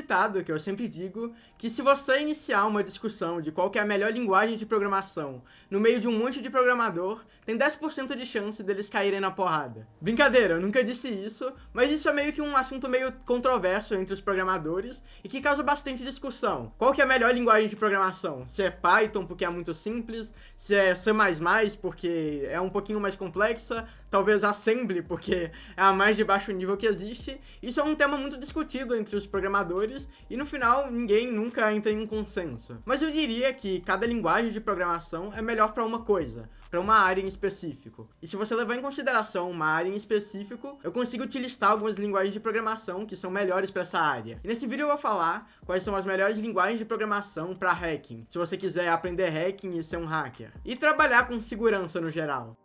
ditado que eu sempre digo, que se você iniciar uma discussão de qual que é a melhor linguagem de programação no meio de um monte de programador, tem 10% de chance deles caírem na porrada. Brincadeira, eu nunca disse isso, mas isso é meio que um assunto meio controverso entre os programadores e que causa bastante discussão. Qual que é a melhor linguagem de programação? Se é Python porque é muito simples, se é C++ porque é um pouquinho mais complexa, talvez Assembly porque é a mais de baixo nível que existe. Isso é um tema muito discutido entre os programadores e no final ninguém nunca entra em um consenso. Mas eu diria que cada linguagem de programação é melhor para uma coisa, para uma área em específico. E se você levar em consideração uma área em específico, eu consigo te listar algumas linguagens de programação que são melhores para essa área. E nesse vídeo eu vou falar quais são as melhores linguagens de programação para hacking, se você quiser aprender hacking e ser um hacker, e trabalhar com segurança no geral.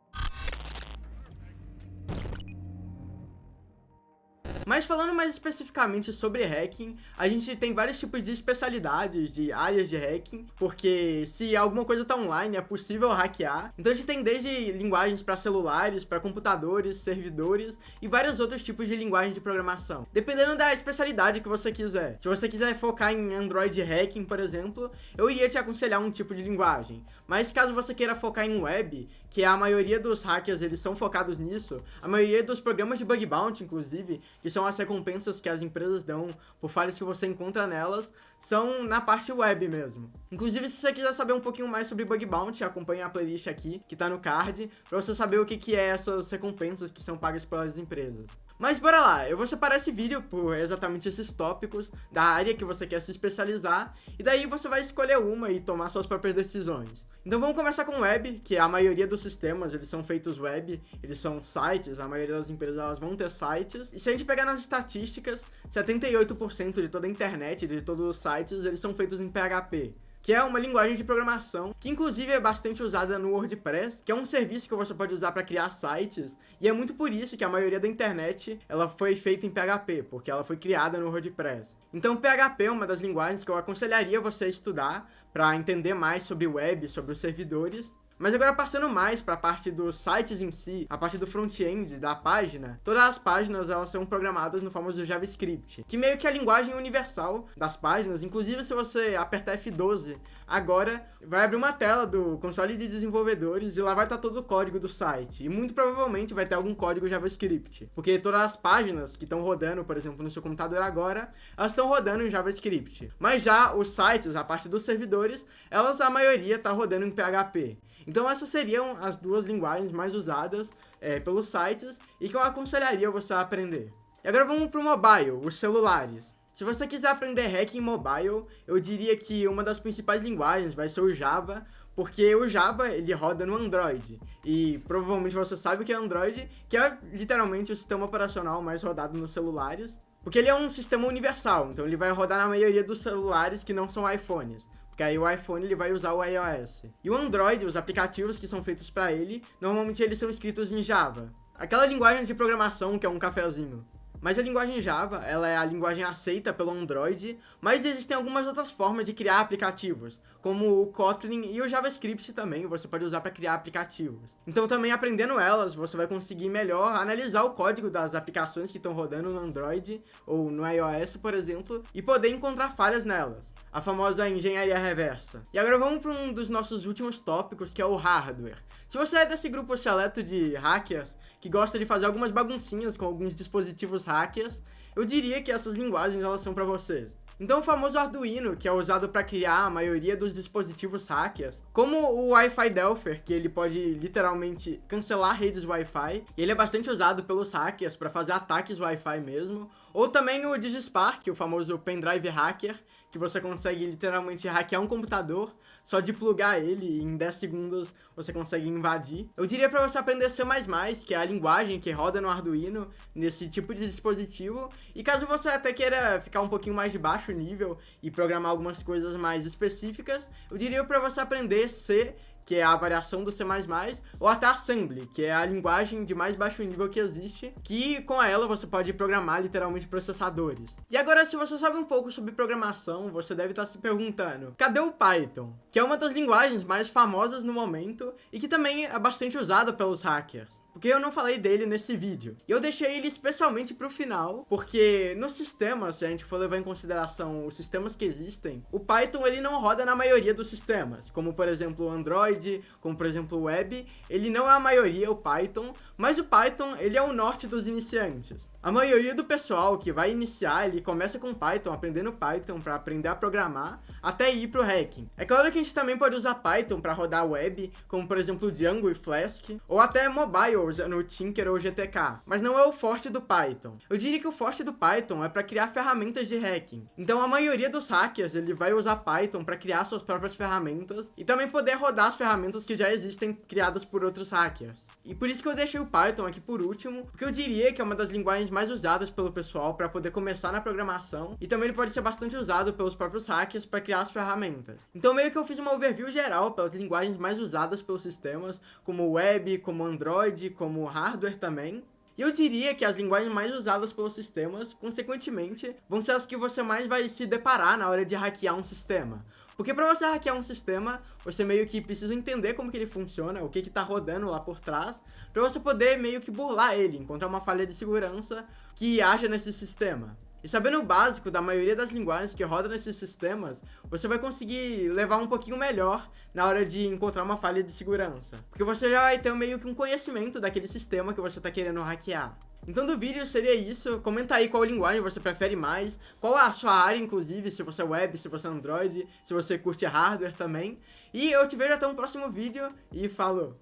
Mas falando mais especificamente sobre hacking, a gente tem vários tipos de especialidades, de áreas de hacking, porque se alguma coisa está online, é possível hackear. Então a gente tem desde linguagens para celulares, para computadores, servidores e vários outros tipos de linguagem de programação, dependendo da especialidade que você quiser. Se você quiser focar em Android hacking, por exemplo, eu iria te aconselhar um tipo de linguagem. Mas caso você queira focar em web, que a maioria dos hackers eles são focados nisso, a maioria dos programas de bug bounty, inclusive, que são as recompensas que as empresas dão por falhas que você encontra nelas, são na parte web mesmo. Inclusive, se você quiser saber um pouquinho mais sobre bug bounty, acompanhe a playlist aqui, que tá no card, pra você saber o que é essas recompensas que são pagas pelas empresas. Mas bora lá, eu vou separar esse vídeo por exatamente esses tópicos da área que você quer se especializar, e daí você vai escolher uma e tomar suas próprias decisões. Então vamos começar com web, que a maioria dos sistemas, eles são feitos web, eles são sites, a maioria das empresas elas vão ter sites, e se a gente pegar nas estatísticas, 78% de toda a internet, de todos os sites, eles são feitos em PHP. Que é uma linguagem de programação que inclusive é bastante usada no WordPress, que é um serviço que você pode usar para criar sites, e é muito por isso que a maioria da internet ela foi feita em PHP, porque ela foi criada no WordPress. Então PHP é uma das linguagens que eu aconselharia você a estudar para entender mais sobre web, sobre os servidores. Mas agora passando mais para a parte dos sites em si, a parte do front-end da página, todas as páginas elas são programadas no famoso JavaScript, que meio que é a linguagem universal das páginas. Inclusive se você apertar F12 agora, vai abrir uma tela do console de desenvolvedores e lá vai estar todo o código do site, e muito provavelmente vai ter algum código JavaScript, porque todas as páginas que estão rodando, por exemplo, no seu computador agora, elas estão rodando em JavaScript. Mas já os sites, a parte dos servidores, a maioria está rodando em PHP. Então essas seriam as duas linguagens mais usadas pelos sites e que eu aconselharia você a aprender. E agora vamos para o mobile, os celulares. Se você quiser aprender hacking mobile, eu diria que uma das principais linguagens vai ser o Java, porque o Java ele roda no Android, e provavelmente você sabe o que é Android, que é literalmente o sistema operacional mais rodado nos celulares, porque ele é um sistema universal, então ele vai rodar na maioria dos celulares que não são iPhones. Porque aí o iPhone ele vai usar o iOS. E o Android, os aplicativos que são feitos para ele, normalmente eles são escritos em Java. Aquela linguagem de programação que é um cafezinho. Mas a linguagem Java, ela é a linguagem aceita pelo Android, mas existem algumas outras formas de criar aplicativos, como o Kotlin e o JavaScript também, você pode usar para criar aplicativos. Então também aprendendo elas, você vai conseguir melhor analisar o código das aplicações que estão rodando no Android ou no iOS, por exemplo, e poder encontrar falhas nelas, a famosa engenharia reversa. E agora vamos para um dos nossos últimos tópicos, que é o hardware. Se você é desse grupo seleto de hackers que gosta de fazer algumas baguncinhas com alguns dispositivos hackers, eu diria que essas linguagens elas são para vocês. Então o famoso Arduino, que é usado para criar a maioria dos dispositivos hackers, como o Wi-Fi Delpher, que ele pode literalmente cancelar redes Wi-Fi, e ele é bastante usado pelos hackers para fazer ataques Wi-Fi mesmo, ou também o DigiSpark, o famoso pendrive hacker, que você consegue literalmente hackear um computador só de plugar ele e em 10 segundos você consegue invadir. Eu diria para você aprender C++, que é a linguagem que roda no Arduino nesse tipo de dispositivo, e caso você até queira ficar um pouquinho mais de baixo nível e programar algumas coisas mais específicas, eu diria para você aprender C, que é a variação do C++, ou até Assembly, que é a linguagem de mais baixo nível que existe, que com ela você pode programar literalmente processadores. E agora, se você sabe um pouco sobre programação, você deve estar se perguntando, cadê o Python? Que é uma das linguagens mais famosas no momento e que também é bastante usada pelos hackers. porque eu não falei dele nesse vídeo. E eu deixei ele especialmente pro final, porque no sistema, se a gente for levar em consideração os sistemas que existem, o Python ele não roda na maioria dos sistemas, como por exemplo o Android, como por exemplo o Web, ele não é a maioria o Python, mas o Python ele é o norte dos iniciantes. A maioria do pessoal que vai iniciar, ele começa com Python, aprendendo Python para aprender a programar, até ir pro hacking. É claro que a gente também pode usar Python para rodar web, como por exemplo o Django e Flask, ou até mobile usando Tinker ou GTK, mas não é o forte do Python. Eu diria que o forte do Python é para criar ferramentas de hacking. Então a maioria dos hackers, ele vai usar Python para criar suas próprias ferramentas e também poder rodar as ferramentas que já existem criadas por outros hackers. E por isso que eu deixei o Python aqui por último, porque eu diria que é uma das linguagens mais usadas pelo pessoal para poder começar na programação, e também ele pode ser bastante usado pelos próprios hackers para criar as ferramentas. Então meio que eu fiz uma overview geral pelas linguagens mais usadas pelos sistemas, como web, como Android, como hardware também. E eu diria que as linguagens mais usadas pelos sistemas, consequentemente, vão ser as que você mais vai se deparar na hora de hackear um sistema. Porque para você hackear um sistema, você meio que precisa entender como que ele funciona, o que tá rodando lá por trás, para você poder meio que burlar ele, encontrar uma falha de segurança que haja nesse sistema. E sabendo o básico da maioria das linguagens que rodam nesses sistemas, você vai conseguir levar um pouquinho melhor na hora de encontrar uma falha de segurança. Porque você já vai ter meio que um conhecimento daquele sistema que você está querendo hackear. Então do vídeo seria isso, comenta aí qual linguagem você prefere mais, qual é a sua área inclusive, se você é web, se você é Android, se você curte hardware também. E eu te vejo até um próximo vídeo e falou!